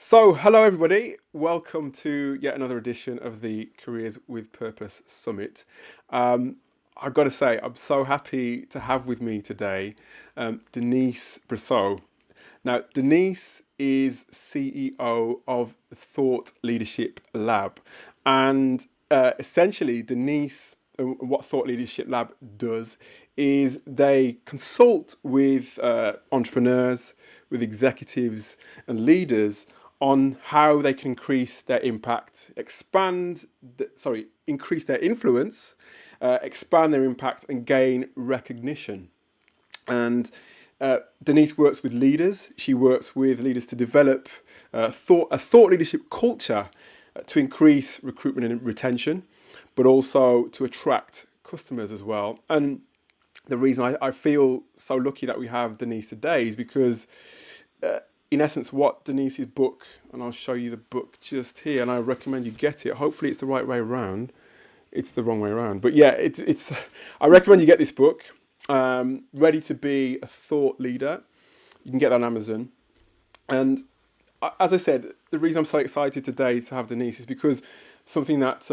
So, hello everybody. Welcome to yet another edition of the Careers with Purpose Summit. I've got to say, I'm so happy to have with me today Denise Brosseau. Now, Denise is CEO of Thought Leadership Lab, and essentially, Denise, what Thought Leadership Lab does is they consult with entrepreneurs, with executives, and leaders on how they can increase their impact, increase their influence, expand their impact, and gain recognition. And Denise works with leaders. She works with leaders to develop a thought leadership culture to increase recruitment and retention, but also to attract customers as well. And the reason I feel so lucky that we have Denise today is because, in essence, what Denise's book, and I'll show you the book just here, and I recommend you get it. Hopefully, it's the right way around. It's the wrong way around, but yeah, it's. I recommend you get this book. Ready to be a thought leader. You can get that on Amazon. And as I said, the reason I'm so excited today to have Denise is because something that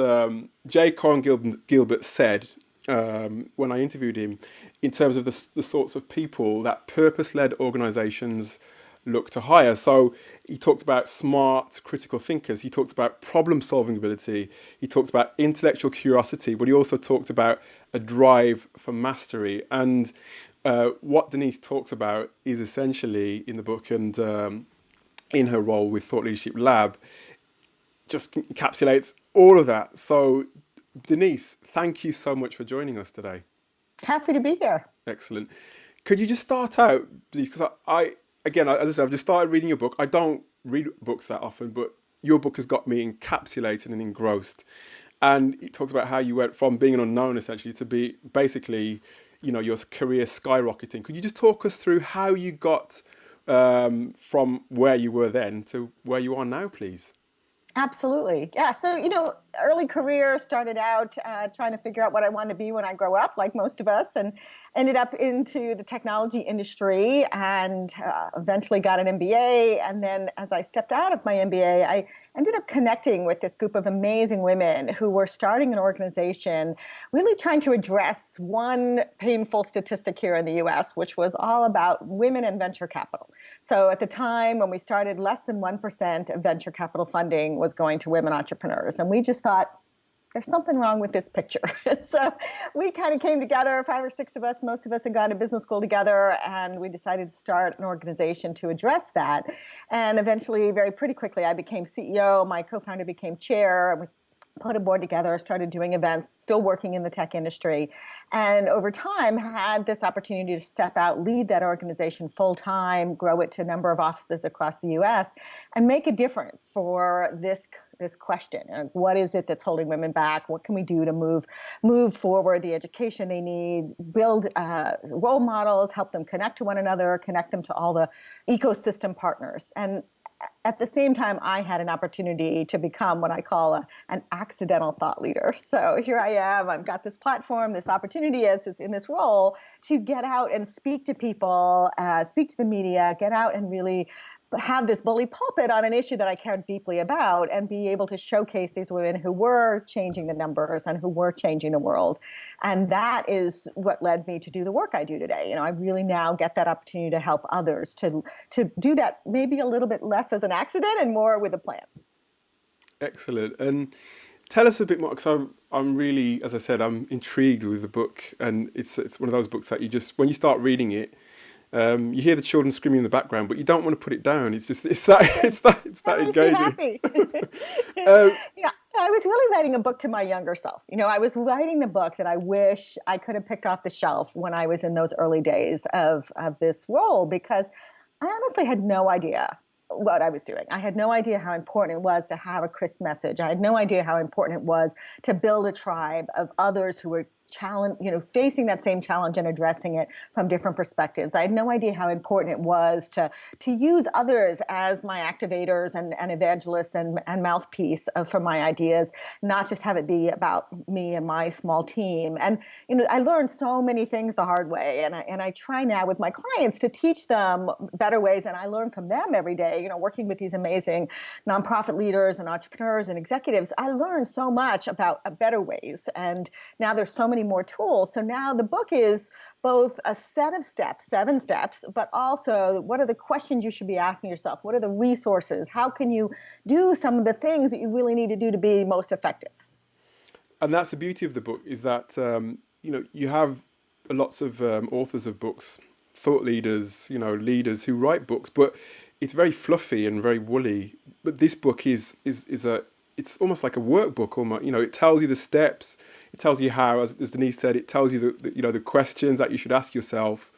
J. Cohen Gilbert said when I interviewed him in terms of the sorts of people that purpose-led organizations look to hire. So he talked about smart critical thinkers. He talked about problem-solving ability. He talked about intellectual curiosity, but he also talked about a drive for mastery. And what Denise talks about is essentially in the book and in her role with Thought Leadership Lab, just encapsulates all of that. So Denise, thank you so much for joining us today. Happy to be here. Excellent. Could you just start out, please? Because again, as I said, I've just started reading your book. I don't read books that often, but your book has got me encapsulated and engrossed. And it talks about how you went from being an unknown essentially to be basically, your career skyrocketing. Could you just talk us through how you got from where you were then to where you are now, please? Absolutely. Yeah. So, early career started out trying to figure out what I wanted to be when I grow up, like most of us, and ended up into the technology industry and eventually got an MBA. And then as I stepped out of my MBA, I ended up connecting with this group of amazing women who were starting an organization really trying to address one painful statistic here in the US, which was all about women and venture capital. So at the time when we started, less than 1% of venture capital funding was going to women entrepreneurs. And we just thought, there's something wrong with this picture. So we kind of came together, 5 or 6 of us, most of us had gone to business school together, and we decided to start an organization to address that. And eventually, pretty quickly, I became CEO, my co-founder became chair, and we put a board together, started doing events, still working in the tech industry. And over time, had this opportunity to step out, lead that organization full time, grow it to a number of offices across the US, and make a difference for this question. What is it that's holding women back? What can we do to move forward the education they need, build role models, help them connect to one another, connect them to all the ecosystem partners. And at the same time, I had an opportunity to become what I call an accidental thought leader. So here I am. I've got this platform, this opportunity is in this role to get out and speak to people, speak to the media, get out and really have this bully pulpit on an issue that I care deeply about and be able to showcase these women who were changing the numbers and who were changing the world. And that is what led me to do the work I do today. I really now get that opportunity to help others to do that maybe a little bit less as an accident and more with a plan. Excellent. And tell us a bit more, because I'm really, as I said, I'm intrigued with the book, and it's one of those books that you just, when you start reading it, you hear the children screaming in the background, but you don't want to put it down. It's that That makes me engaging. happy. Um, Yeah, I was really writing a book to my younger self. I was writing the book that I wish I could have picked off the shelf when I was in those early days of this role, because I honestly had no idea what I was doing. I had no idea how important it was to have a crisp message. I had no idea how important it was to build a tribe of others who were challenge, facing that same challenge and addressing it from different perspectives. I had no idea how important it was to use others as my activators and evangelists and mouthpiece for my ideas, not just have it be about me and my small team. And I learned so many things the hard way, and I try now with my clients to teach them better ways, and I learn from them every day. Working with these amazing nonprofit leaders and entrepreneurs and executives, I learned so much about better ways, and now there's so many more tools. So now the book is both a set of steps, 7 steps, but also what are the questions you should be asking yourself? What are the resources? How can you do some of the things that you really need to do to be most effective? And that's the beauty of the book, is that you have lots of authors of books, thought leaders, leaders who write books, but it's very fluffy and very woolly. But this book is it's almost like a workbook. Almost, it tells you the steps. It tells you how, as Denise said, it tells you the questions that you should ask yourself.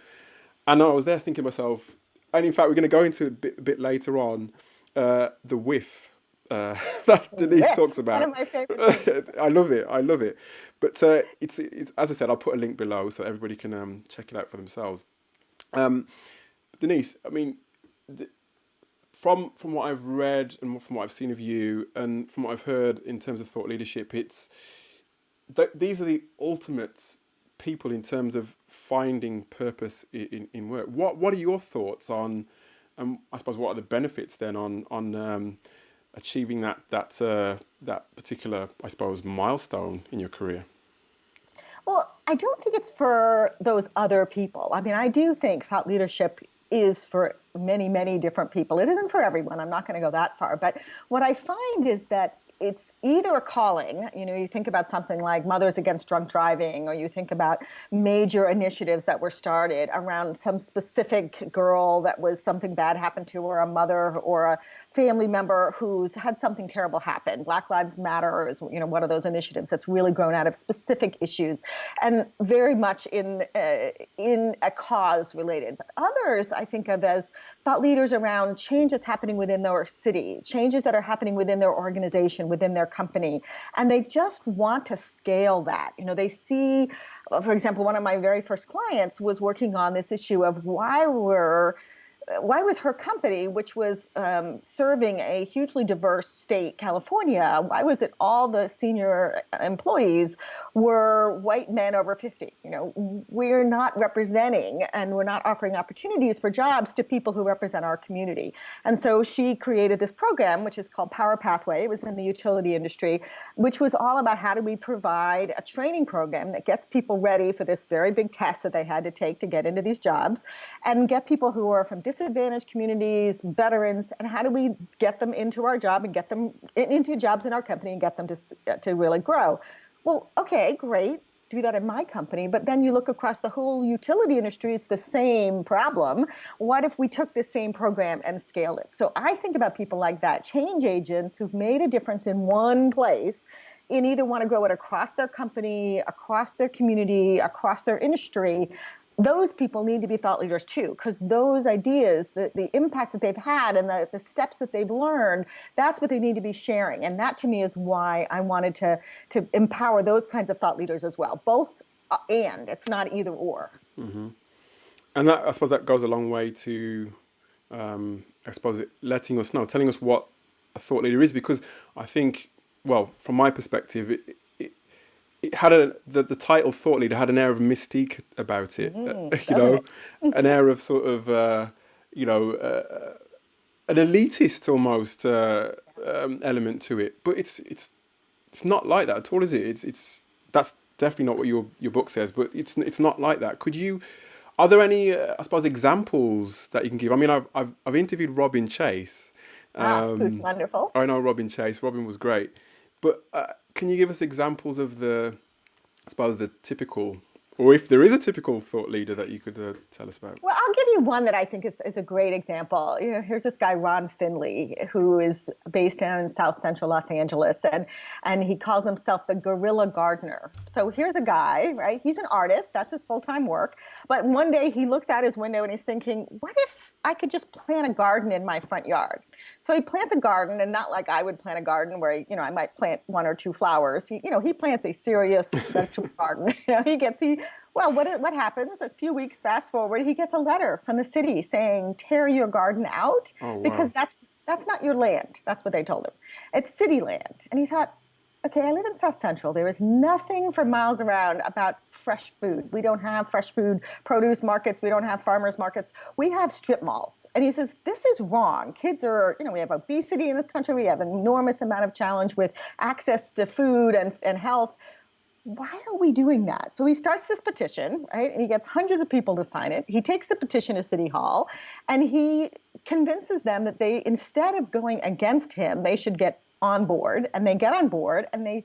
And I was there thinking to myself, and in fact, we're going to go into a bit later on, the whiff. That Denise talks about. One of my favorite things. I love it. But it's as I said, I'll put a link below so everybody can check it out for themselves. Denise, I mean, from what I've read and from what I've seen of you and from what I've heard in terms of thought leadership, it's these are the ultimate people in terms of finding purpose in work. What are your thoughts on, I suppose, what are the benefits then on achieving that particular, I suppose, milestone in your career? Well, I don't think it's for those other people. I mean, I do think thought leadership is for many, many different people. It isn't for everyone. I'm not going to go that far. But what I find is that it's either a calling, you think about something like Mothers Against Drunk Driving, or you think about major initiatives that were started around some specific girl that was something bad happened to, or a mother or a family member who's had something terrible happen. Black Lives Matter is, one of those initiatives that's really grown out of specific issues and very much in a cause related. But others I think of as thought leaders around changes happening within their city, changes that are happening within their organization, within their company, and they just want to scale that. They see, for example, one of my very first clients was working on this issue of why was her company, which was serving a hugely diverse state, California, why was it all the senior employees were white men over 50? We're not representing and we're not offering opportunities for jobs to people who represent our community. And so she created this program, which is called Power Pathway. It was in the utility industry, which was all about how do we provide a training program that gets people ready for this very big test that they had to take to get into these jobs, and get people who are from disadvantaged communities, veterans, and how do we get them into our job and get them into jobs in our company and get them to really grow? Well, okay, great. Do that in my company, but then you look across the whole utility industry, it's the same problem. What if we took this same program and scaled it? So I think about people like that, change agents who've made a difference in one place and either want to grow it across their company, across their community, across their industry. Those people need to be thought leaders too, because those ideas, the impact that they've had and the steps that they've learned, that's what they need to be sharing. And that to me is why I wanted to empower those kinds of thought leaders as well. Both and, it's not either or. Mm-hmm. And I suppose that goes a long way to, letting us know, telling us what a thought leader is, because I think, well, from my perspective, it had the title thought leader had an air of mystique about it, an air of sort of, an elitist almost element to it. But it's not like that at all, is it? That's definitely not what your book says. But it's not like that. Are there any, I suppose, examples that you can give? I mean, I've interviewed Robin Chase. Who's wonderful. I know Robin Chase. Robin was great. But can you give us examples of the typical, or if there is a typical thought leader that you could tell us about? Well, I'll give you one that I think is a great example. Here's this guy, Ron Finley, who is based down in South Central Los Angeles, and he calls himself the guerrilla gardener. So here's a guy, right? He's an artist. That's his full-time work. But one day he looks out his window and he's thinking, what if I could just plant a garden in my front yard? So he plants a garden, and not like I would plant a garden where, I might plant one or two flowers. He plants a serious vegetable garden. Well, what happens? A few weeks fast forward, he gets a letter from the city saying, tear your garden out Oh, because wow. that's not your land. That's what they told him. It's city land. And he thought, okay, I live in South Central. There is nothing for miles around about fresh food. We don't have fresh food produce markets. We don't have farmers markets. We have strip malls. And he says, this is wrong. Kids are, we have obesity in this country. We have an enormous amount of challenge with access to food and health. Why are we doing that? So he starts this petition, right? And he gets hundreds of people to sign it. He takes the petition to City Hall and he convinces them that instead of going against him, they should get on board. And they get on board and he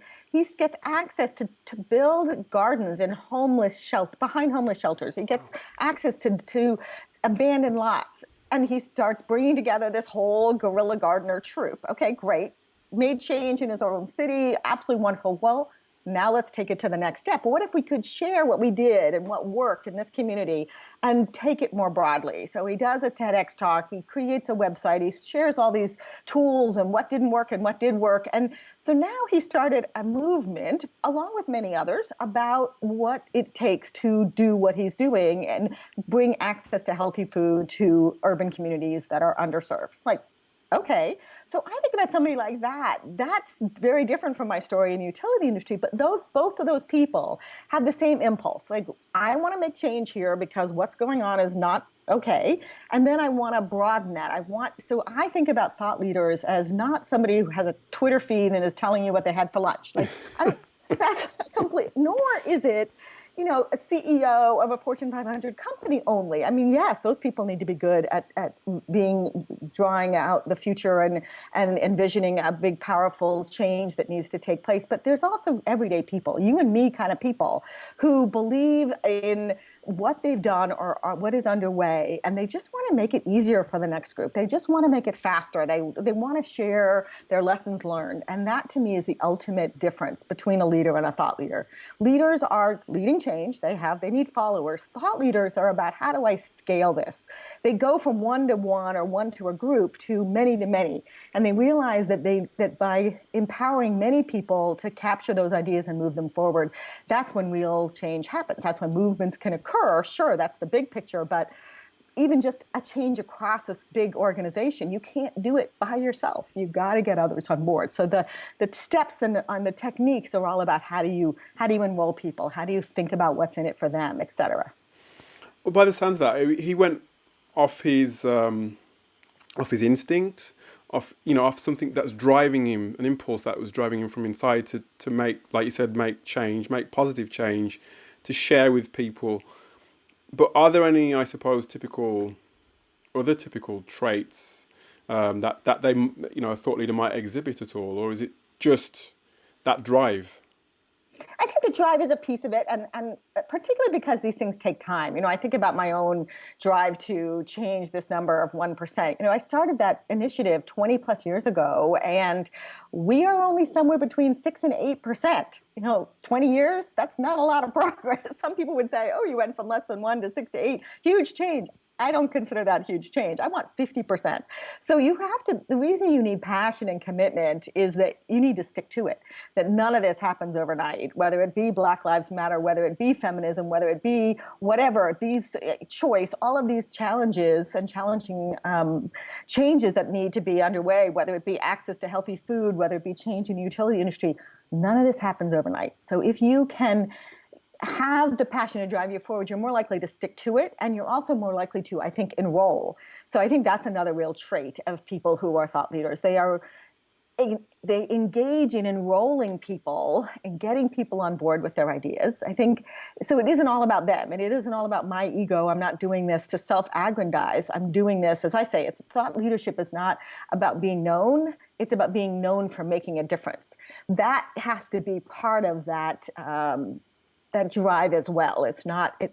gets access to build gardens in behind homeless shelters. He gets access to abandoned lots. And he starts bringing together this whole guerrilla gardener troupe. Okay, great. Made change in his own city. Absolutely wonderful. Well, now let's take it to the next step. What if we could share what we did and what worked in this community and take it more broadly? So he does a TEDx talk, he creates a website, he shares all these tools and what didn't work and what did work. And so now he started a movement, along with many others, about what it takes to do what he's doing and bring access to healthy food to urban communities that are underserved. Like, okay, so I think about somebody like that. That's very different from my story in the utility industry, but both of those people have the same impulse. Like, I want to make change here because what's going on is not okay. And then I want to broaden that. So I think about thought leaders as not somebody who has a Twitter feed and is telling you what they had for lunch. Like, that's complete, nor is it, a CEO of a Fortune 500 company only. I mean, yes, those people need to be good at drawing out the future and envisioning a big, powerful change that needs to take place. But there's also everyday people, you and me kind of people, who believe in what they've done or what is underway, and they just want to make it easier for the next group. They just want to make it faster. They want to share their lessons learned, and that to me is the ultimate difference between a leader and a thought leader. Leaders are leading change. They need followers. Thought leaders are about, how do I scale this? They go from one to one or one to a group to many, and they realize that by empowering many people to capture those ideas and move them forward, that's when real change happens. That's when movements can occur. Sure, that's the big picture, but even just a change across this big organization, you can't do it by yourself. You've got to get others on board. So the steps and the techniques are all about how do you enroll people, how do you think about what's in it for them, et cetera. Well, by the sounds of that, he went off his instinct, off something that's driving him, an impulse that was driving him from inside to make, like you said, make change, make positive change, to share with people. But are there any, I suppose, other typical traits that they, a thought leader might exhibit at all, or is it just that drive? I think the drive is a piece of it, and particularly because these things take time. I think about my own drive to change this number of 1%. I started that initiative 20 plus years ago, and we are only somewhere between 6 and 8%. 20 years, that's not a lot of progress. Some people would say, oh, you went from less than 1 to 6 to 8. Huge change. I don't consider that huge change. I want 50%. So the reason you need passion and commitment is that you need to stick to it, that none of this happens overnight, whether it be Black Lives Matter, whether it be feminism, whether it be whatever, these choice, all of these challenges and challenging changes that need to be underway, whether it be access to healthy food, whether it be change in the utility industry, none of this happens overnight. So if you can have the passion to drive you forward, you're more likely to stick to it, and you're also more likely to, I think, enroll. So I think that's another real trait of people who are thought leaders. They engage in enrolling people and getting people on board with their ideas. I think so. It isn't all about them, and it isn't all about my ego. I'm not doing this to self-aggrandize. I'm doing this, as I say, thought leadership is not about being known. It's about being known for making a difference. That has to be part of that drive as well.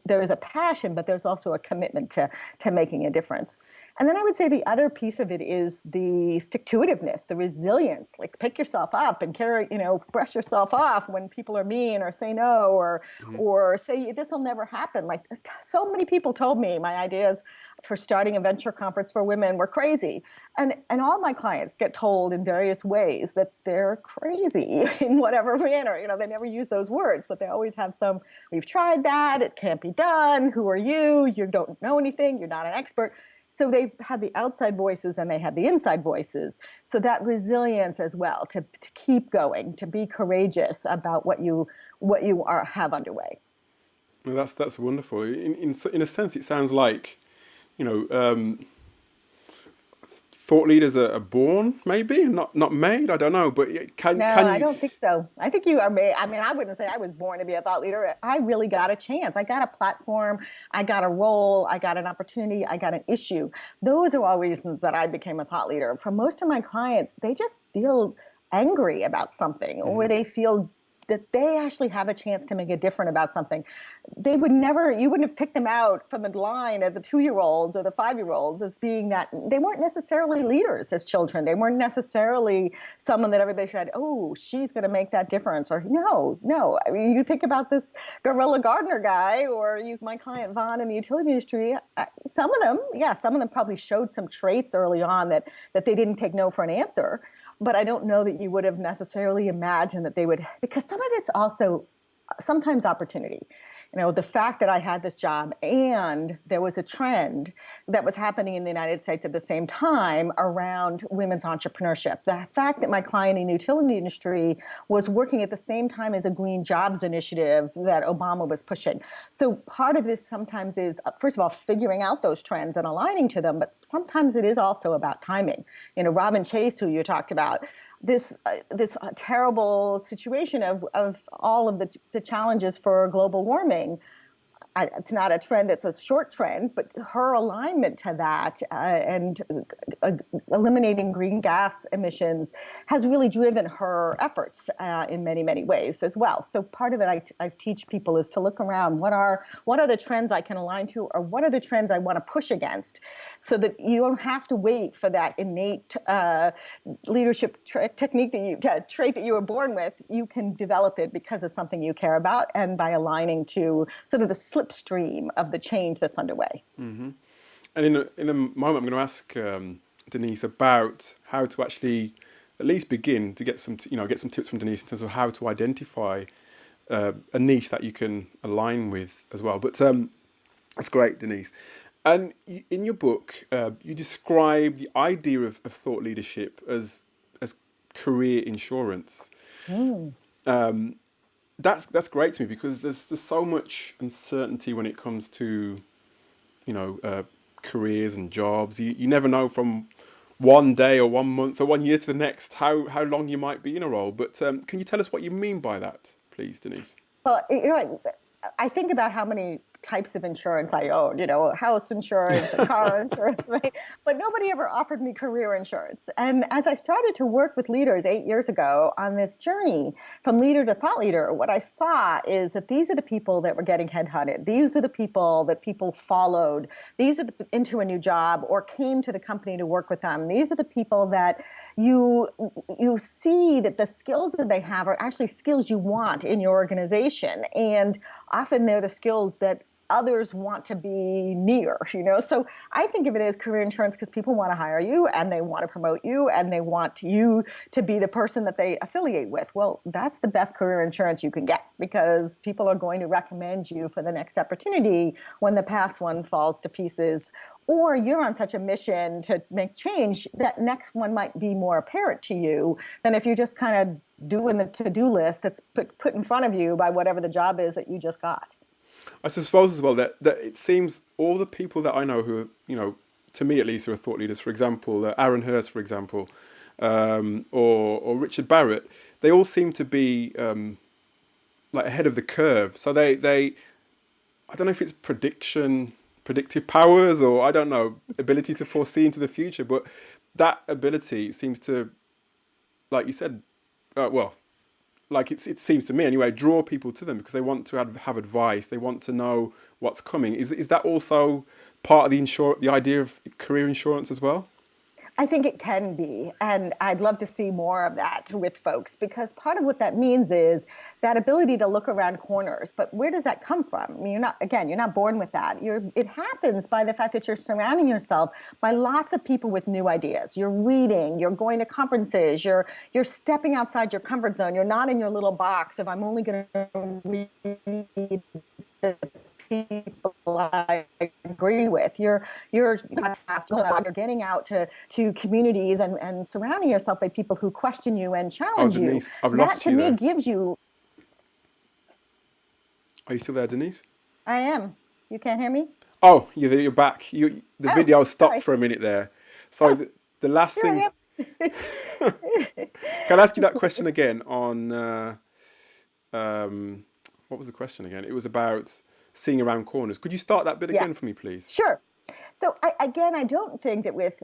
There's a passion, but there's also a commitment to making a difference. And then I would say the other piece of it is the stick-to-itiveness, the resilience. Like pick yourself up and carry, brush yourself off when people are mean or say no or say this will never happen. Like so many people told me my ideas for starting a venture conference for women were crazy. And all my clients get told in various ways that they're crazy in whatever manner. They never use those words, but they always have some, we've tried that, it can't be done, who are you? You don't know anything, you're not an expert. So they had the outside voices and they had the inside voices. So that resilience as well, to keep going, to be courageous about what you have underway. Well, that's wonderful. In a sense, it sounds like, you know, thought leaders are born, maybe, and not made. I don't know, but No, can I you? don't think so. I think you are made. I mean, I wouldn't say I was born to be a thought leader. I really got a chance. I got a platform. I got a role. I got an opportunity. I got an issue. Those are all reasons that I became a thought leader. For most of my clients, they just feel angry about something, or they feel that they actually have a chance to make a difference about something. They would never, you wouldn't have picked them out from the line of the 2-year-olds or the 5-year-olds as being that they weren't necessarily leaders as children. They weren't necessarily someone that everybody said, oh, she's going to make that difference. Or no. I mean, you think about this Gorilla Gardner guy or my client Vaughn in the utility industry. Some of them probably showed some traits early on that they didn't take no for an answer. But I don't know that you would have necessarily imagined that they would, because some of it's also sometimes opportunity. The fact that I had this job and there was a trend that was happening in the United States at the same time around women's entrepreneurship. The fact that my client in the utility industry was working at the same time as a green jobs initiative that Obama was pushing. So part of this sometimes is, first of all, figuring out those trends and aligning to them, but sometimes it is also about timing. Robin Chase, who you talked about, this terrible situation of all of the challenges for global warming. It's not a trend that's a short trend, but her alignment to that and eliminating green gas emissions has really driven her efforts in many, many ways as well. So part of it I teach people is to look around. What are the trends I can align to, or what are the trends I want to push against, so that you don't have to wait for that innate leadership technique trait that you were born with. You can develop it because it's something you care about, and by aligning to sort of the slipstream of the change that's underway. And in a moment, I'm going to ask Denise about how to actually at least begin to get some tips from Denise in terms of how to identify a niche that you can align with as well. But that's great, Denise. And in your book, you describe the idea of thought leadership as career insurance. That's great to me, because there's so much uncertainty when it comes to careers and jobs. You never know from one day or 1 month or 1 year to the next how long you might be in a role. But can you tell us what you mean by that, please, Denise? Well, I think about how many types of insurance I own, house insurance and car insurance, right? But nobody ever offered me career insurance. And as I started to work with leaders 8 years ago on this journey from leader to thought leader, what I saw is that these are the people that were getting headhunted. These are the people that people followed. These are into a new job or came to the company to work with them. These are the people that you see that the skills that they have are actually skills you want in your organization. And often they're the skills that others want to be near, So I think of it as career insurance because people want to hire you and they want to promote you and they want you to be the person that they affiliate with. Well, that's the best career insurance you can get, because people are going to recommend you for the next opportunity when the past one falls to pieces, or you're on such a mission to make change that next one might be more apparent to you than if you're just kind of doing the to-do list that's put in front of you by whatever the job is that you just got. I suppose as well that it seems all the people that I know who are, to me at least, who are thought leaders, for example, Aaron Hurst, for example, or Richard Barrett, they all seem to be like ahead of the curve. So they I don't know if it's predictive powers, or I don't know, ability to foresee into the future, but that ability seems to, like you said, like it seems to me anyway, draw people to them because they want to have advice. They want to know what's coming. Is that also part of the idea of career insurance as well? I think it can be. And I'd love to see more of that with folks, because part of what that means is that ability to look around corners. But where does that come from? I mean, you're not born with that. It happens by the fact that you're surrounding yourself by lots of people with new ideas. You're reading, you're going to conferences, you're stepping outside your comfort zone. You're not in your little box of, I'm only going to read the people I agree with. You're getting out to communities and surrounding yourself by people who question you and Oh, challenge you. Denise, I've That lost to you me there. gives you. Are you still there, Denise? I am. You can't hear me? Oh, you're back. The Oh, video stopped sorry. for a minute there. So Oh, the last here thing, I am. can I ask you that question again on what was the question again? It was about seeing around corners. Could you start that bit Yeah, again for me, please? sure. So I don't think that with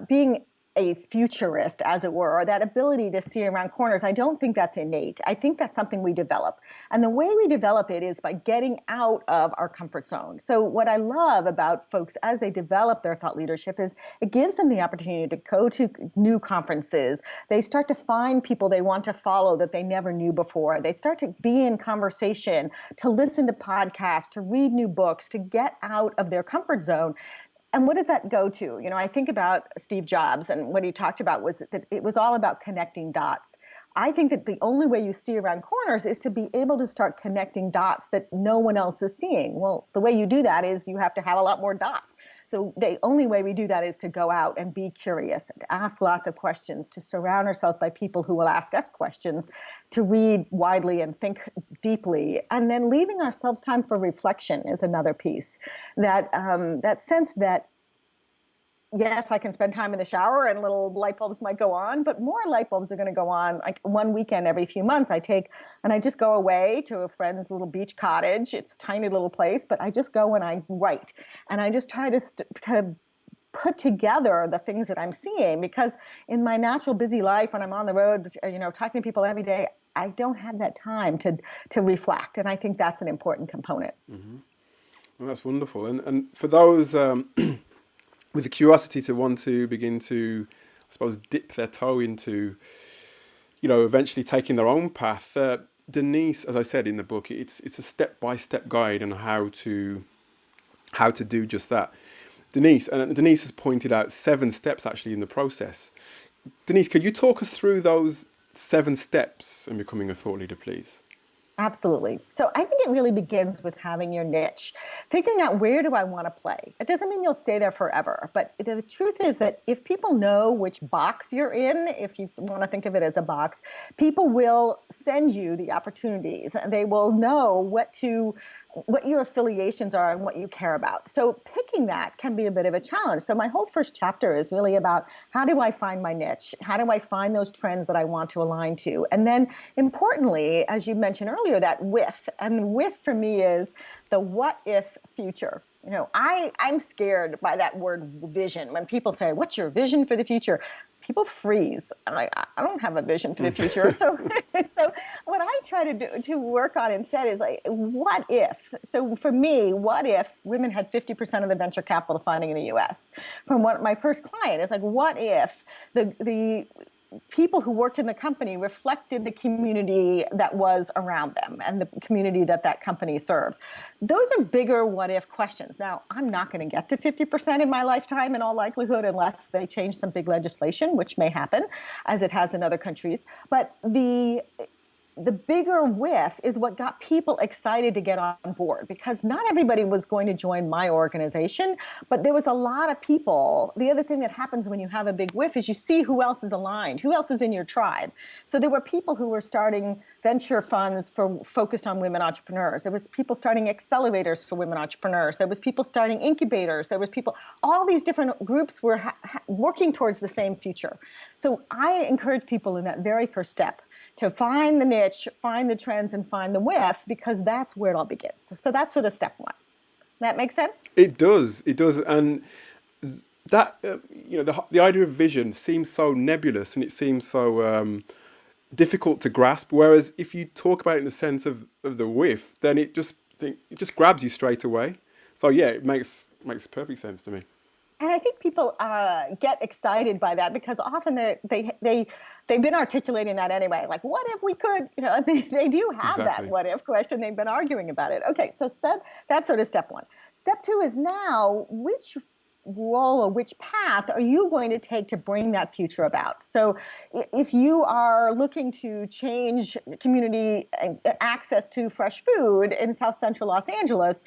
being a futurist, as it were, or that ability to see around corners, I don't think that's innate. I think that's something we develop. And the way we develop it is by getting out of our comfort zone. So what I love about folks as they develop their thought leadership is it gives them the opportunity to go to new conferences. They start to find people they want to follow that they never knew before. They start to be in conversation, to listen to podcasts, to read new books, to get out of their comfort zone. And what does that go to? I think about Steve Jobs, and what he talked about was that it was all about connecting dots. I think that the only way you see around corners is to be able to start connecting dots that no one else is seeing. Well, the way you do that is you have to have a lot more dots. So the only way we do that is to go out and be curious, to ask lots of questions, to surround ourselves by people who will ask us questions, to read widely and think deeply, and then leaving ourselves time for reflection is another piece. That sense that yes, I can spend time in the shower and little light bulbs might go on, but more light bulbs are going to go on. Like one weekend every few months, I take and I just go away to a friend's little beach cottage. It's a tiny little place, but I just go and I write. And I just try to put together the things that I'm seeing, because in my natural busy life, when I'm on the road, talking to people every day, I don't have that time to reflect. And I think that's an important component. Well, that's wonderful. And for those with the curiosity to want to begin to, I suppose, dip their toe into, eventually taking their own path, Denise, as I said in the book, it's a step-by-step guide on how to do just that. Denise has pointed out 7 steps actually in the process. Denise, could you talk us through those 7 steps in becoming a thought leader, please? Absolutely. So I think it really begins with having your niche, figuring out where do I want to play. It doesn't mean you'll stay there forever, but the truth is that if people know which box you're in, if you want to think of it as a box, people will send you the opportunities and they will know what your affiliations are and what you care about. So picking that can be a bit of a challenge. So my whole first chapter is really about how do I find my niche? How do I find those trends that I want to align to? And then importantly, as you mentioned earlier, that whiff. And whiff for me is the what if future. I'm scared by that word vision. When people say, what's your vision for the future? People freeze. I'm like, I don't have a vision for the future. So what I try to do to work on instead is like, what if? So for me, what if women had 50% of the venture capital funding in the US? From my first client, it's like, what if the people who worked in the company reflected the community that was around them and the community that company served? Those are bigger what if questions. Now, I'm not going to get to 50% in my lifetime in all likelihood unless they change some big legislation, which may happen, as it has in other countries. But the bigger whiff is what got people excited to get on board, because not everybody was going to join my organization, but there was a lot of people. The other thing that happens when you have a big whiff is you see who else is aligned, who else is in your tribe. So there were people who were starting venture funds focused on women entrepreneurs. There was people starting accelerators for women entrepreneurs. There was people starting incubators. There was people, all these different groups were working towards the same future. So I encourage people in that very first step to find the niche, find the trends, and find the whiff, because that's where it all begins. So that's sort of step 1. That make sense? It does, and that the idea of vision seems so nebulous and it seems so difficult to grasp. Whereas if you talk about it in the sense of the whiff, then it just grabs you straight away. So yeah, it makes Makes perfect sense to me. And I think people get excited by that because often they've been articulating that anyway. Like, what if we could? They do have that Exactly. what if question. They've been arguing about it. Okay, so that's sort of step one. Step two is now which role or which path are you going to take to bring that future about? So if you are looking to change community access to fresh food in South Central Los Angeles,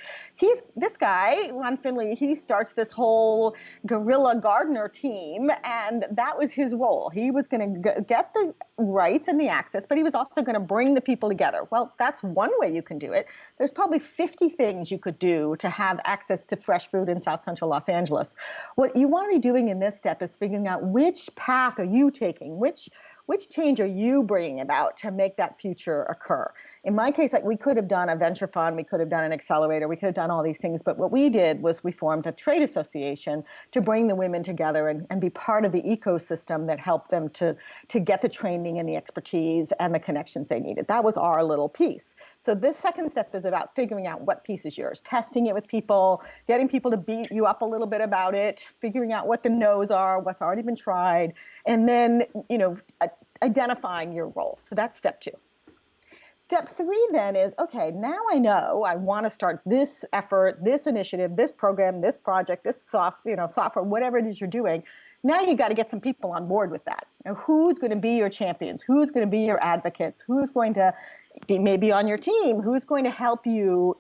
this guy, Ron Finley, he starts this whole guerrilla gardener team, and that was his role. He was going to get the rights and the access, but he was also going to bring the people together. Well, that's one way you can do it. There's probably 50 things you could do to have access to fresh food in South Central Los Angeles. What you want to be doing in this step is figuring out which path are you taking, which change are you bringing about to make that future occur? In my case, like, we could have done a venture fund, we could have done an accelerator, we could have done all these things, but what we did was we formed a trade association to bring the women together and be part of the ecosystem that helped them to get the training and the expertise and the connections they needed. That was our little piece. So this second step is about figuring out what piece is yours, testing it with people, getting people to beat you up a little bit about it, figuring out what the no's are, what's already been tried, and then, identifying your role. So that's step two. Step three then is, okay, now I know I want to start this effort, this initiative, this program, this project, this software, whatever it is you're doing. Now you got to get some people on board with that. Who's going to be your champions? Who's going to be your advocates? Who's going to be maybe on your team? Who's going to help you?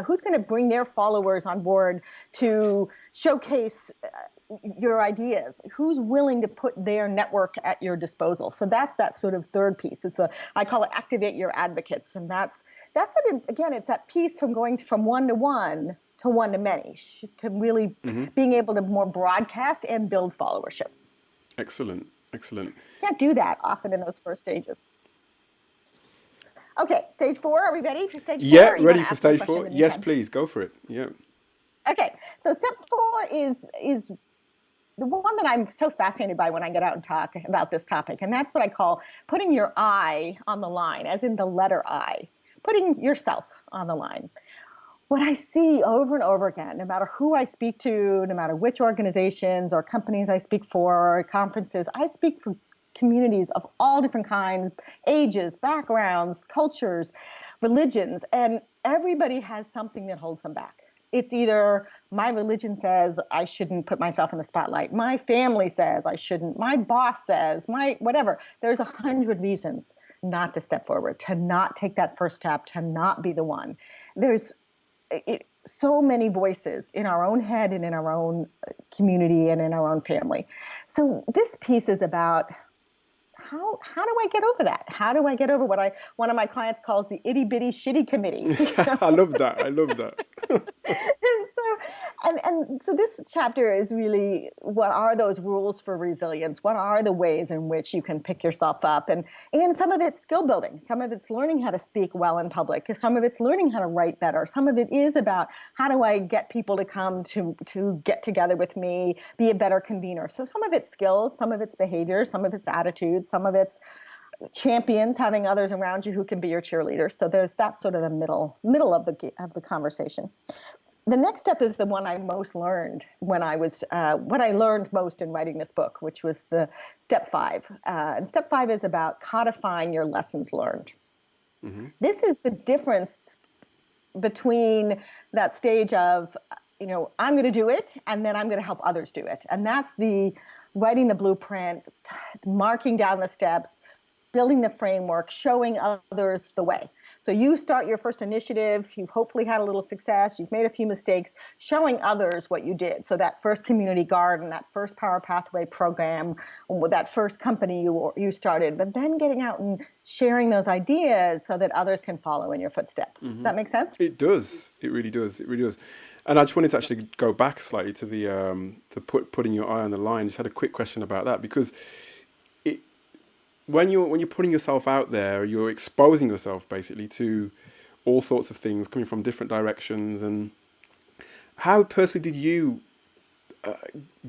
Who's going to bring their followers on board to showcase your ideas? Who's willing to put their network at your disposal? So that's that sort of third piece. I call it activate your advocates, and that's it. Again, it's that piece from going from one to many, to really being able to more broadcast and build followership. Excellent. Can't do that often in those first stages. Okay, stage 4. Are we ready for stage 4? Yeah, ready for stage 4. Yes, please go for it. Yeah. Okay, so step 4 is the one that I'm so fascinated by when I get out and talk about this topic, and that's what I call putting your I on the line, as in the letter I, putting yourself on the line. What I see over and over again, no matter who I speak to, no matter which organizations or companies I speak for, or conferences, I speak for communities of all different kinds, ages, backgrounds, cultures, religions, and everybody has something that holds them back. It's either my religion says I shouldn't put myself in the spotlight, my family says I shouldn't, my boss says, my whatever. There's 100 reasons not to step forward, to not take that first step, to not be the one. There's so many voices in our own head and in our own community and in our own family. So this piece is about how do I get over that? How do I get over what one of my clients calls the itty bitty shitty committee? I love that. And so this chapter is really, what are those rules for resilience? What are the ways in which you can pick yourself up? And some of it's skill building. Some of it's learning how to speak well in public. Some of it's learning how to write better. Some of it is about how do I get people to come to get together with me, be a better convener. So some of it's skills, some of it's behavior, some of it's attitudes, some of it's champions, having others around you who can be your cheerleaders. So there's that sort of the middle of the conversation. The next step is the one I most learned when I was, what I learned most in writing this book, which was the step 5. And step 5 is about codifying your lessons learned. Mm-hmm. This is the difference between that stage of, I'm going to do it, and then I'm going to help others do it. And that's the writing the blueprint, marking down the steps, building the framework, showing others the way. So you start your first initiative, you've hopefully had a little success, you've made a few mistakes, showing others what you did. So that first community garden, that first Power Pathway program, that first company you started, but then getting out and sharing those ideas so that others can follow in your footsteps. Mm-hmm. Does that make sense? It does. It really does. And I just wanted to actually go back slightly to the putting your eye on the line. Just had a quick question about that, because when you're putting yourself out there, you're exposing yourself basically to all sorts of things coming from different directions. And how personally did you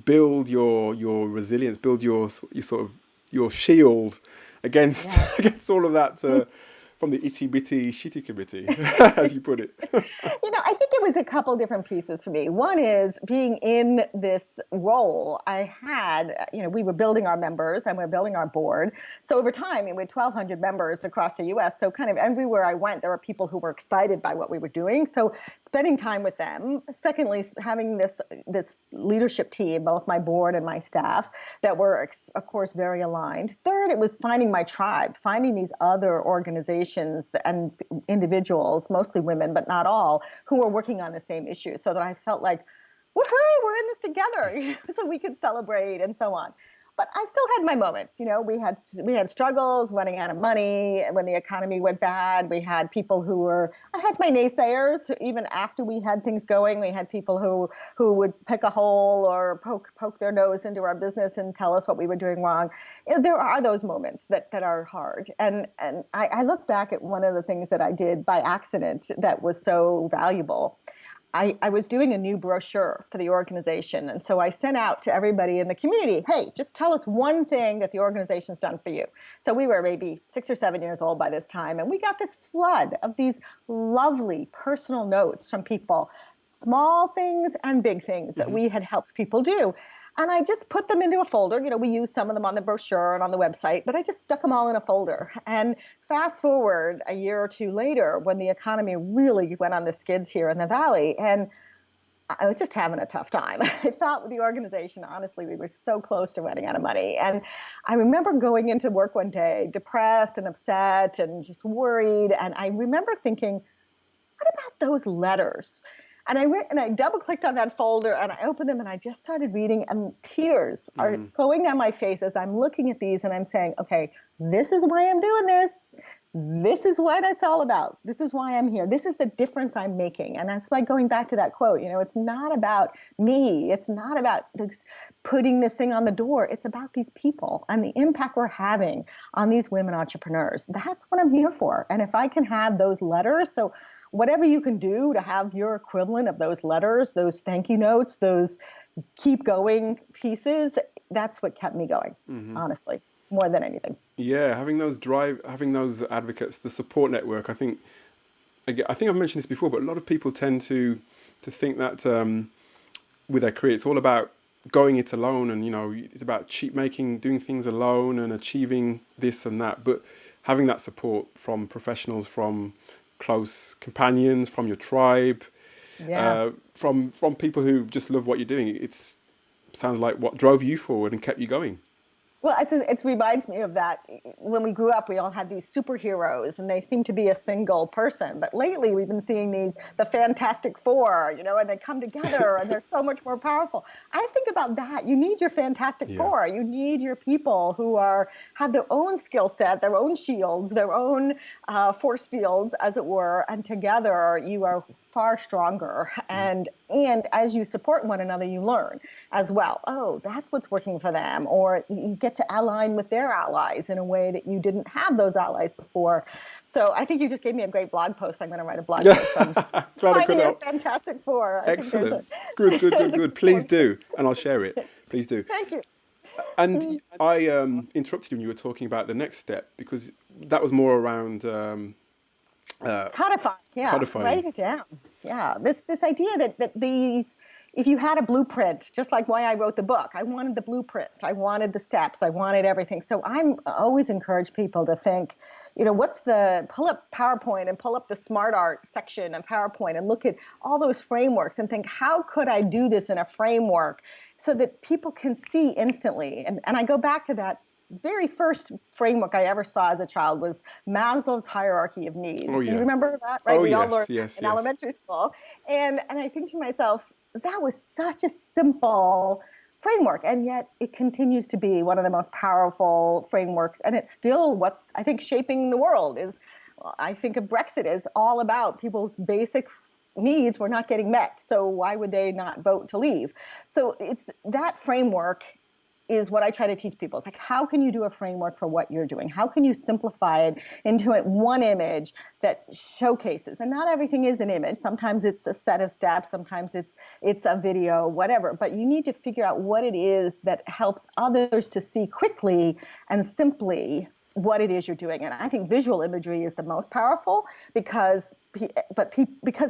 build your resilience, build your sort of your shield against against all of that from the itty bitty shitty committee, as you put it. I think it was a couple different pieces for me. One is being in this role. I had, we were building our members and we are building our board. So over time, we had 1,200 members across the U.S. So kind of everywhere I went, there were people who were excited by what we were doing. So spending time with them. Secondly, having this leadership team, both my board and my staff, that were, of course, very aligned. Third, it was finding my tribe, finding these other organizations and individuals, mostly women, but not all, who were working on the same issue, so that I felt like, woohoo, we're in this together, so we could celebrate and so on. But I still had my moments. We had struggles, running out of money when the economy went bad. We had people I had my naysayers. Even after we had things going, we had people who would pick a hole or poke their nose into our business and tell us what we were doing wrong. There are those moments that are hard. And I look back at one of the things that I did by accident that was so valuable. I was doing a new brochure for the organization. And so I sent out to everybody in the community, hey, just tell us one thing that the organization's done for you. So we were maybe 6 or 7 years old by this time. And we got this flood of these lovely personal notes from people, small things and big things that we had helped people do. And I just put them into a folder. We used some of them on the brochure and on the website, but I just stuck them all in a folder. And fast forward a year or two later, when the economy really went on the skids here in the Valley, and I was just having a tough time. I thought with the organization, honestly, we were so close to running out of money. And I remember going into work one day, depressed and upset and just worried. And I remember thinking, what about those letters? And I went and I double clicked on that folder and I opened them and I just started reading, and tears are going down my face as I'm looking at these and I'm saying, okay, this is why I'm doing this. This is what it's all about. This is why I'm here. This is the difference I'm making. And that's why, going back to that quote, it's not about me. It's not about putting this thing on the door. It's about these people and the impact we're having on these women entrepreneurs. That's what I'm here for. And if I can have those letters, so whatever you can do to have your equivalent of those letters, those thank you notes, those keep going pieces, that's what kept me going, honestly, more than anything. Yeah, having those advocates, the support network. I think I've mentioned this before, but a lot of people tend to think that with their career, it's all about going it alone, and it's about doing things alone and achieving this and that. But having that support from professionals, from close companions, from your tribe, from people who just love what you're doing, it sounds like what drove you forward and kept you going. Well, it reminds me of that. When we grew up, we all had these superheroes, and they seem to be a single person. But lately, we've been seeing the Fantastic Four, and they come together, and they're so much more powerful. I think about that. You need your Fantastic Four. You need your people who have their own skill set, their own shields, their own force fields, as it were. And together, you are far stronger. And as you support one another, you learn as well. Oh, that's what's working for them. Or you get to align with their allies in a way that you didn't have those allies before. So I think you just gave me a great blog post. I'm going to write a blog post on finding your Fantastic Four. Excellent. Good. Please do. And I'll share it. Please do. Thank you. And I interrupted you when you were talking about the next step, because that was more around codify. Yeah. Codifying. Write it down. Yeah. This idea that if you had a blueprint, just like why I wrote the book, I wanted the blueprint. I wanted the steps. I wanted everything. So I'm always encourage people to think, pull up PowerPoint and pull up the Smart Art section of PowerPoint and look at all those frameworks and think, how could I do this in a framework so that people can see instantly? And I go back to that very first framework I ever saw as a child was Maslow's hierarchy of needs. Oh, yeah. Do you remember that? Right? Oh, we all yes, learned yes, in yes. elementary school. And I think to myself, that was such a simple framework, and yet it continues to be one of the most powerful frameworks. And it's still what's, I think, shaping the world. I think of Brexit as all about people's basic needs were not getting met. So why would they not vote to leave? So it's that framework is what I try to teach people. It's like, how can you do a framework for what you're doing? How can you simplify it into one image that showcases? And not everything is an image. Sometimes it's a set of steps. Sometimes it's a video, whatever. But you need to figure out what it is that helps others to see quickly and simply what it is you're doing. And I think visual imagery is the most powerful because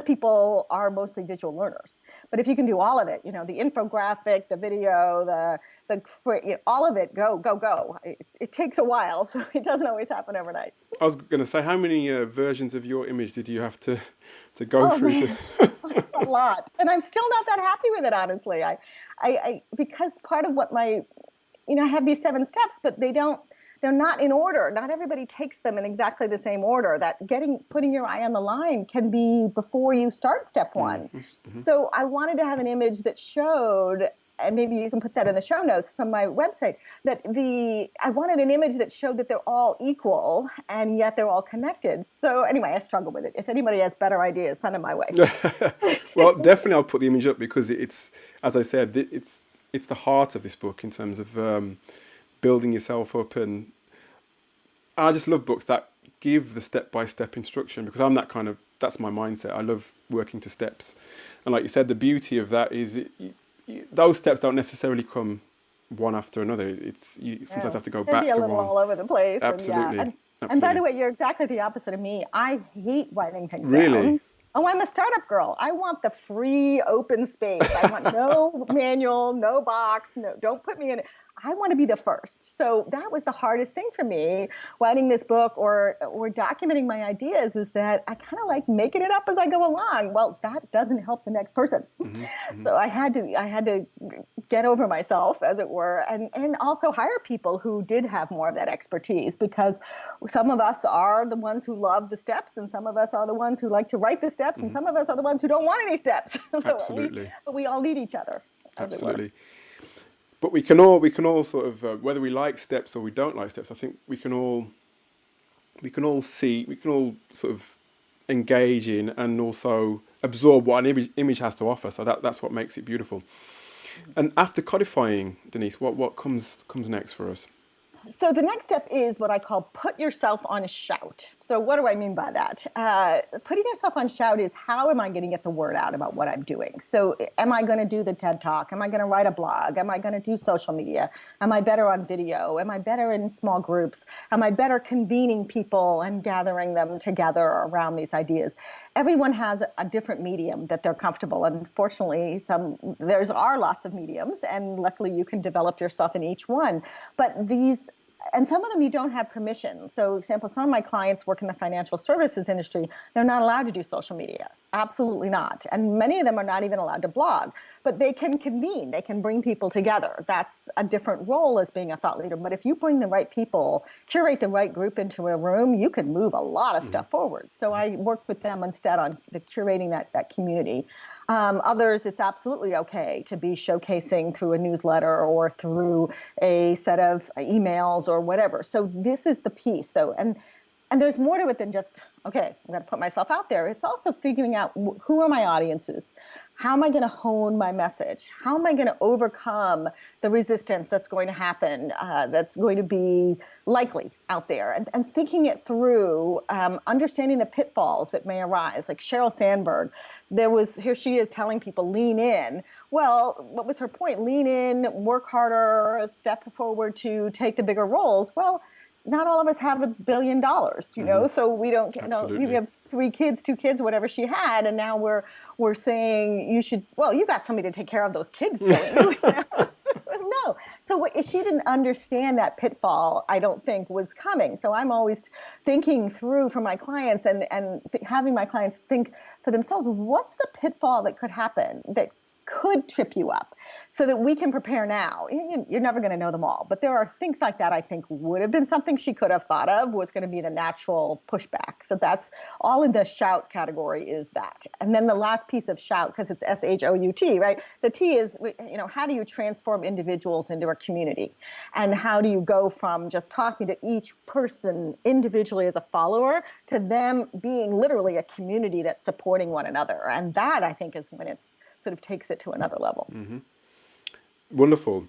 people are mostly visual learners. But if you can do all of it, the infographic, the video, all of it, go. It takes a while, so it doesn't always happen overnight. I was going to say, how many versions of your image did you have to go Oh through man, a lot, and I'm still not that happy with it, honestly. Because part of what I have these 7 steps, but they're not in order. Not everybody takes them in exactly the same order. That putting your eye on the line can be before you start step 1. Mm-hmm. So I wanted to have an image that showed, and maybe you can put that in the show notes from my website, I wanted an image that showed that they're all equal and yet they're all connected. So anyway, I struggle with it. If anybody has better ideas, send them my way. Well, definitely I'll put the image up, because it's, as I said, it's the heart of this book in terms of building yourself up. And I just love books that give the step-by-step instruction, because that's my mindset. I love working to steps. And like you said, the beauty of that is those steps don't necessarily come one after another. You sometimes have to go back be a to little one. all over the place. Absolutely. And by the way, you're exactly the opposite of me. I hate writing things Really? down. Oh, I'm a startup girl. I want the free open space. I want no manual, no box. No, don't put me in it. I want to be the first. So that was the hardest thing for me writing this book or documenting my ideas, is that I kind of like making it up as I go along. Well, that doesn't help the next person. Mm-hmm, mm-hmm. So I had to get over myself, as it were, and also hire people who did have more of that expertise, because some of us are the ones who love the steps, and some of us are the ones who like to write the steps, and some of us are the ones who don't want any steps. So Absolutely. but we all need each other. Absolutely. But we can all sort of, whether we like steps or we don't like steps, I think we can all sort of engage in and also absorb what an image has to offer. So that's what makes it beautiful. And after codifying, Denise, what comes next for us? So the next step is what I call put yourself on shout. So what do I mean by that? Putting yourself on shout is, how am I going to get the word out about what I'm doing? So am I going to do the TED Talk? Am I going to write a blog? Am I going to do social media? Am I better on video? Am I better in small groups? Am I better convening people and gathering them together around these ideas? Everyone has a different medium that they're comfortable. Unfortunately, there are lots of mediums, and luckily you can develop yourself in each one. But and some of them you don't have permission. So, for example, some of my clients work in the financial services industry. They're not allowed to do social media. Absolutely not. And many of them are not even allowed to blog. But they can convene. They can bring people together. That's a different role as being a thought leader. But if you bring the right people, curate the right group into a room, you can move a lot of stuff forward. So I work with them instead on curating that community. Others, it's absolutely okay to be showcasing through a newsletter or through a set of emails or whatever. So this is the piece, though. And there's more to it than just, okay, I'm going to put myself out there. It's also figuring out who are my audiences? How am I going to hone my message? How am I going to overcome the resistance that's going to happen, that's going to be likely out there? And thinking it through, understanding the pitfalls that may arise. Like Sheryl Sandberg, here she is telling people, lean in. Well, what was her point? Lean in, work harder, step forward to take the bigger roles. Well, not all of us have $1 billion, so we don't, we have 3 kids, 2 kids, whatever she had. And now we're saying you got somebody to take care of those kids, don't you? No. So she didn't understand that pitfall, I don't think, was coming. So I'm always thinking through for my clients and having my clients think for themselves, what's the pitfall that could happen that could trip you up, so that we can prepare now. You're never going to know them all, but there are things like that I think would have been something she could have thought of, was going to be the natural pushback. So that's all in the shout category, is that. And then the last piece of shout, because it's SHOUT, right? The T is, how do you transform individuals into a community? And how do you go from just talking to each person individually as a follower to them being literally a community that's supporting one another? And that, I think, is when it's sort of takes it to another level. Mm-hmm. Wonderful.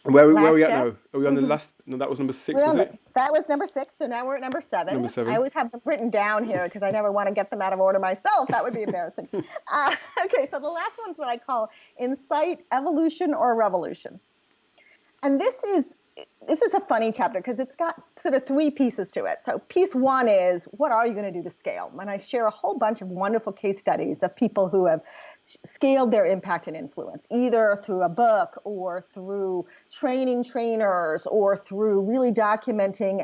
Where are we at now? Are we on the last? No, that was number 6, was it? That was number 6. So now we're at number 7. Number 7. I always have them written down here because I never want to get them out of order myself. That would be embarrassing. Okay, so the last one's what I call insight, evolution, or revolution. And this is this is a funny chapter because it's got sort of three pieces to it. So piece one is, what are you going to do to scale? And I share a whole bunch of wonderful case studies of people who have scaled their impact and influence, either through a book or through training trainers or through really documenting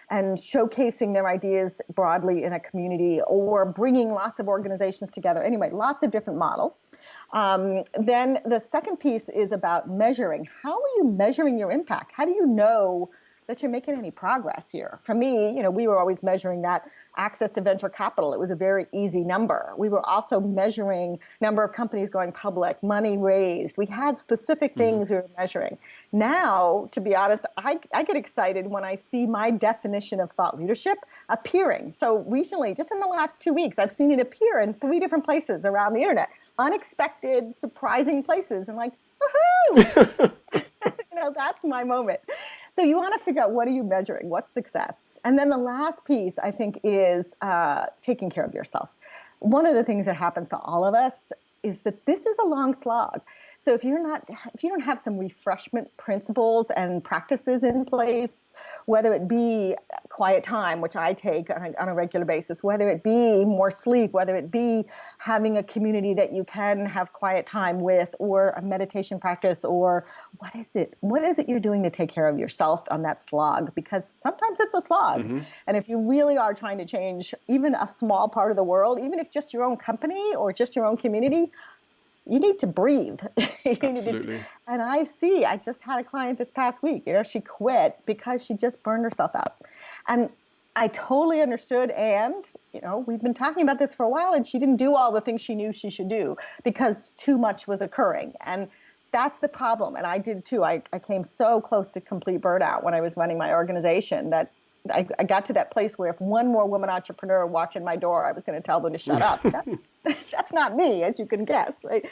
and showcasing their ideas broadly in a community or bringing lots of organizations together. Anyway, lots of different models. Then the second piece is about measuring. How are you measuring your impact? How do you know that you're making any progress here? For me, we were always measuring that access to venture capital. It was a very easy number. We were also measuring number of companies going public, money raised. We had specific things we were measuring. Now, to be honest, I get excited when I see my definition of thought leadership appearing. So recently, just in the last 2 weeks, I've seen it appear in 3 different places around the internet. Unexpected, surprising places. And like, woohoo! That's my moment. So you want to figure out, what are you measuring? What's success? And then the last piece, I think, is taking care of yourself. One of the things that happens to all of us is that this is a long slog. So if you don't have some refreshment principles and practices in place, whether it be quiet time, which I take on a regular basis, whether it be more sleep, whether it be having a community that you can have quiet time with, or a meditation practice, or what is it? What is it you're doing to take care of yourself on that slog? Because sometimes it's a slog. And if you really are trying to change even a small part of the world, even if just your own company or just your own community, you need to breathe. Absolutely. And I just had a client this past week, she quit because she just burned herself out. And I totally understood. And, we've been talking about this for a while, and she didn't do all the things she knew she should do because too much was occurring. And that's the problem. And I did too. I came so close to complete burnout when I was running my organization that I got to that place where if one more woman entrepreneur walked in my door, I was going to tell them to shut up. That's not me, as you can guess, right?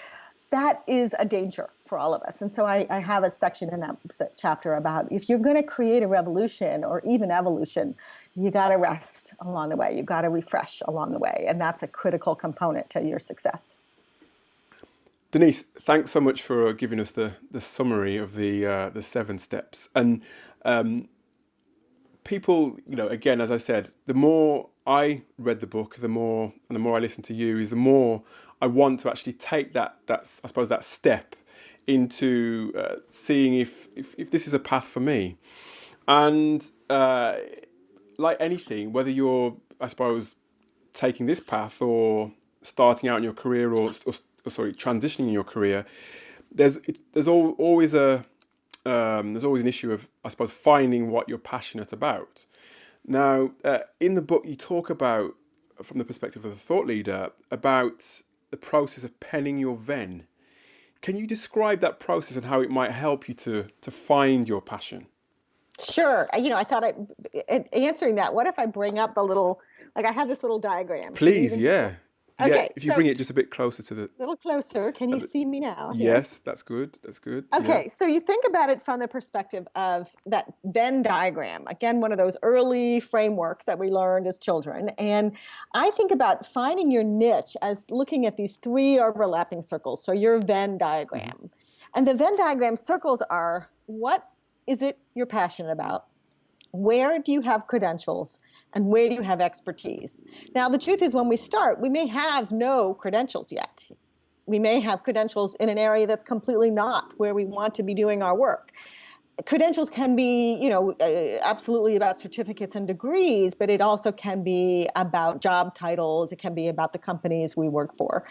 That is a danger for all of us. And so I have a section in that chapter about, if you're going to create a revolution or even evolution, you got to rest along the way. You've got to refresh along the way. And that's a critical component to your success. Denise, thanks so much for giving us the summary of the 7 steps. And people, again, as I said, the more I read the book, the more I listen to you, is the more I want to actually take that I suppose that step into seeing if this is a path for me. And like anything, whether you're, I suppose, taking this path or starting out in your career or transitioning in your career, there's always an issue of, I suppose, finding what you're passionate about. Now, in the book, you talk about, from the perspective of a thought leader, about the process of penning your Venn. Can you describe that process and how it might help you to find your passion? Sure. I thought answering that, what if I bring up the little, I have this little diagram. Please, yeah. Okay, yeah, if you bring it just a bit closer to the... A little closer. Can you see me now? Yes, that's good. That's good. Okay, so you think about it from the perspective of that Venn diagram. Again, one of those early frameworks that we learned as children. And I think about finding your niche as looking at these 3 overlapping circles. So your Venn diagram. And the Venn diagram circles are, what is it you're passionate about? Where do you have credentials, and where do you have expertise? Now, the truth is, when we start, we may have no credentials yet. We may have credentials in an area that's completely not where we want to be doing our work. Credentials can be, absolutely about certificates and degrees, but it also can be about job titles. It can be about the companies we work for.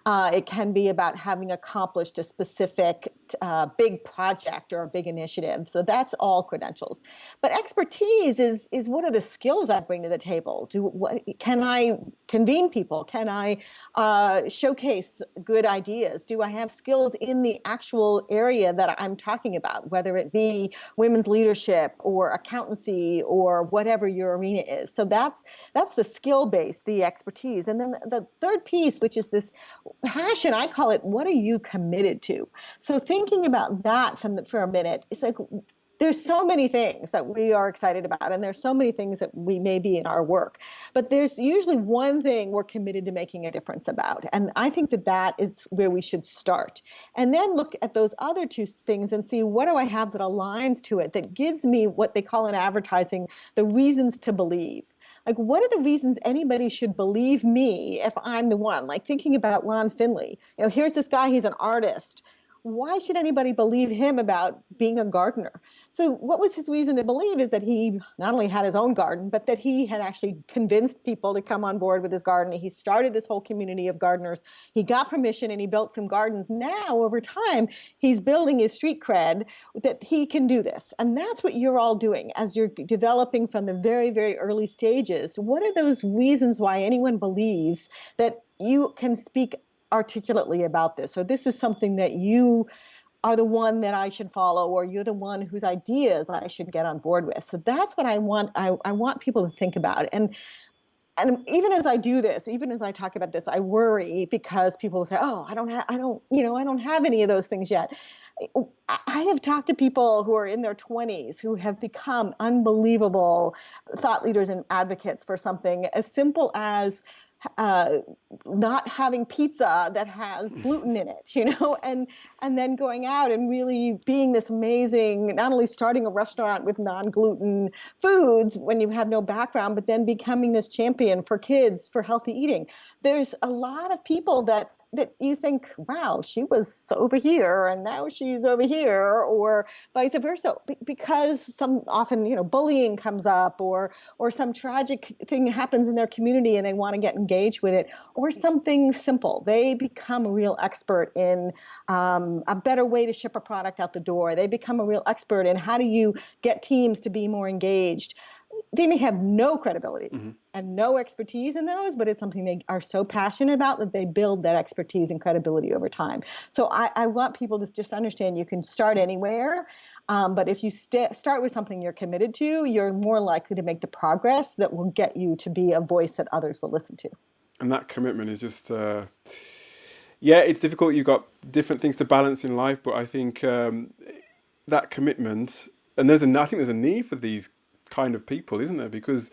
It can be about having accomplished a specific big project or a big initiative. So that's all credentials. But expertise is what are the skills I bring to the table? Can I convene people? Can I showcase good ideas? Do I have skills in the actual area that I'm talking about, whether it be women's leadership or accountancy or whatever your arena is? So that's the skill base, the expertise. And then the third piece, which is this passion, I call it, what are you committed to? So thinking about that for a minute, it's like, there's so many things that we are excited about, and there's so many things that we may be in our work, but there's usually one thing we're committed to making a difference about. And I think that that is where we should start. And then look at those other two things and see, what do I have that aligns to it, that gives me what they call in advertising the reasons to believe. Like, what are the reasons anybody should believe me if I'm the one? Like, thinking about Ron Finley. Here's this guy, he's an artist. Why should anybody believe him about being a gardener? So what was his reason to believe is that he not only had his own garden, but that he had actually convinced people to come on board with his garden. He started this whole community of gardeners. He got permission and he built some gardens. Now, over time, he's building his street cred that he can do this. And that's what you're all doing as you're developing from the very, very early stages. What are those reasons why anyone believes that you can speak articulately about this, or this is something that you are the one that I should follow, or you're the one whose ideas I should get on board with? So that's what I want. I want people to think about. And even as I do this, even as I talk about this, I worry because people say, "Oh, I don't have any of those things yet." I have talked to people who are in their 20s who have become unbelievable thought leaders and advocates for something as simple as not having pizza that has gluten in it, and then going out and really being this amazing, not only starting a restaurant with non-gluten foods when you have no background, but then becoming this champion for kids for healthy eating. There's a lot of people that you think, wow, she was over here and now she's over here, or vice versa, because some often, bullying comes up, or some tragic thing happens in their community and they want to get engaged with it, or something simple. They become a real expert in a better way to ship a product out the door. They become a real expert in how do you get teams to be more engaged. They may have no credibility and no expertise in those, but it's something they are so passionate about that they build that expertise and credibility over time. So I want people to just understand you can start anywhere, but if you start with something you're committed to, you're more likely to make the progress that will get you to be a voice that others will listen to. And that commitment is just, it's difficult. You've got different things to balance in life, but I think that commitment, and I think there's a need for these kind of people, isn't there? Because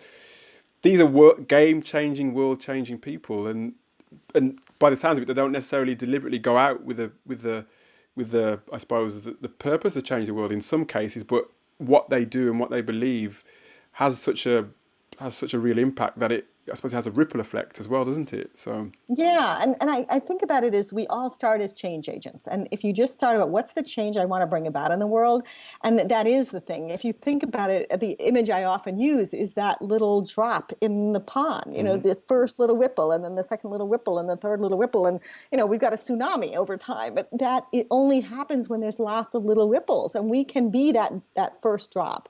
these are game-changing, world-changing people, and by the sounds of it, they don't necessarily deliberately go out with the I suppose the purpose to change the world in some cases, but what they do and what they believe has such a real impact that I suppose it has a ripple effect as well, doesn't it? So yeah, and I think about it as we all start as change agents. And if you just start about what's the change I want to bring about in the world, and that is the thing. If you think about it, the image I often use is that little drop in the pond, the first little ripple, and then the second little ripple, and the third little ripple, and we've got a tsunami over time. But that it only happens when there's lots of little ripples, and we can be that first drop.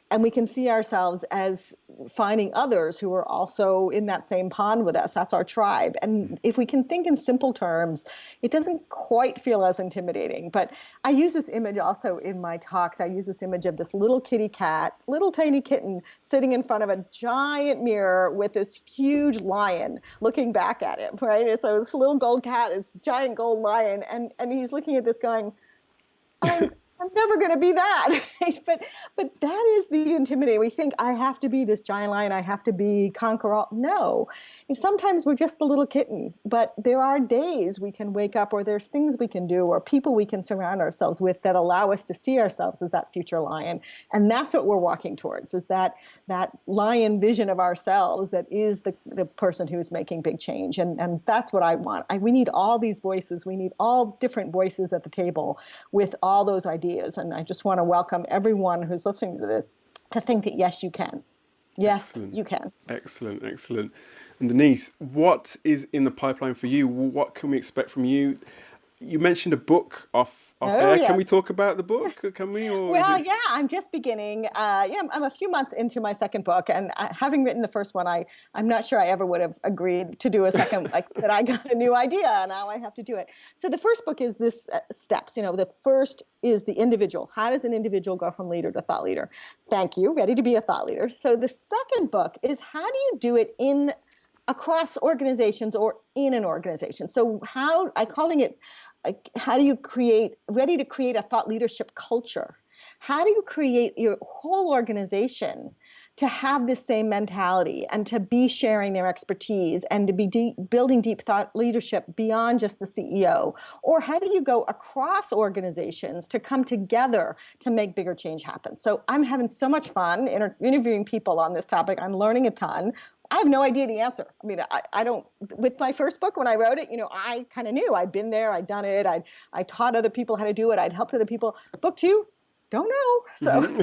And we can see ourselves as finding others who are also in that same pond with us. That's our tribe. And if we can think in simple terms, it doesn't quite feel as intimidating. But I use this image also in my talks. I use this image of this little kitty cat, little tiny kitten, sitting in front of a giant mirror with this huge lion looking back at him, right? So this little gold cat, this giant gold lion, and he's looking at this going, I'm never going to be that, right? But that is the intimidating. We think I have to be this giant lion. I have to conquer all. No, sometimes we're just the little kitten. But there are days we can wake up, or there's things we can do, or people we can surround ourselves with that allow us to see ourselves as that future lion. And that's what we're walking towards: is that lion vision of ourselves that is the person who's making big change. And that's what I want. We need all these voices. We need all different voices at the table with all those ideas. And I just want to welcome everyone who's listening to this to think that, yes, you can. Yes, excellent. You can. Excellent, excellent. And Denise, what is in the pipeline for you? What can we expect from you? You mentioned a book off air. Yes. Can we talk about the book? Can we? Or well, yeah, I'm just beginning. I'm a few months into my second book, and having written the first one, I'm not sure I ever would have agreed to do a second. That I got a new idea, and now I have to do it. So the first book is this steps. The first is the individual. How does an individual go from leader to thought leader? Thank you. Ready to be a thought leader. So the second book is how do you do it across organizations or in an organization? So how do you create a thought leadership culture? how do you create your whole organization to have this same mentality and to be sharing their expertise and to be building deep thought leadership beyond just the CEO? Or how do you go across organizations to come together to make bigger change happen? So I'm having so much fun interviewing people on this topic. I'm learning a ton. I have no idea the answer. I mean, I don't, with my first book, when I wrote it, I kind of knew I'd been there, I'd done it, I taught other people how to do it, I'd helped other people. Book two, don't know. So I'm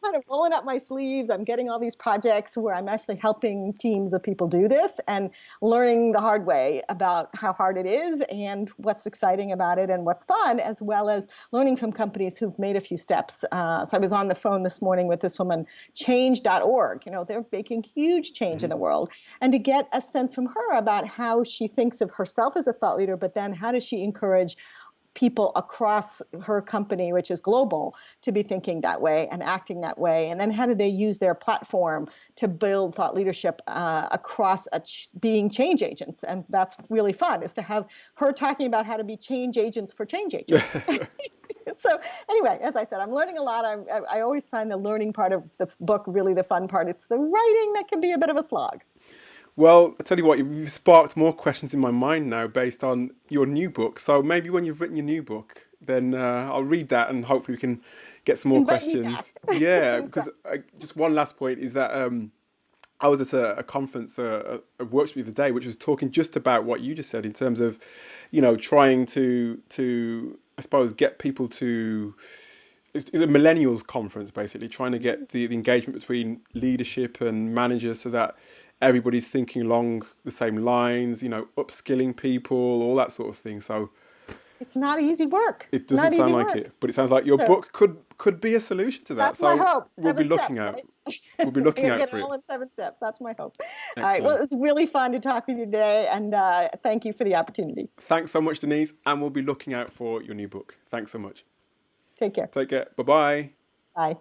kind of rolling up my sleeves. I'm getting all these projects where I'm actually helping teams of people do this and learning the hard way about how hard it is and what's exciting about it and what's fun, as well as learning from companies who've made a few steps. So I was on the phone this morning with this woman, change.org. They're making huge change in the world. And to get a sense from her about how she thinks of herself as a thought leader, but then how does she encourage people across her company, which is global, to be thinking that way and acting that way? And then how do they use their platform to build thought leadership across being change agents? And that's really fun, is to have her talking about how to be change agents for change agents. So anyway, as I said, I'm learning a lot. I always find the learning part of the book really the fun part. It's the writing that can be a bit of a slog. Well, I tell you what, you've sparked more questions in my mind now based on your new book. So maybe when you've written your new book, then I'll read that and hopefully we can get some more Invite me back. questions. Yeah, because just one last point is that I was at a conference, a workshop the other day, which was talking just about what you just said in terms of, trying to I suppose get people to. It's a millennials conference, basically trying to get the engagement between leadership and managers so that everybody's thinking along the same lines, upskilling people, all that sort of thing. So it's not easy work. it doesn't sound like it, but it sounds like your book could be a solution to that. That's my hope. We'll be looking out. Right? We'll be looking out for it. All in 7 steps. That's my hope. Excellent. All right. Well, it was really fun to talk with you today, and thank you for the opportunity. Thanks so much, Denise, and we'll be looking out for your new book. Thanks so much. Take care. Take care. Bye-bye. Bye.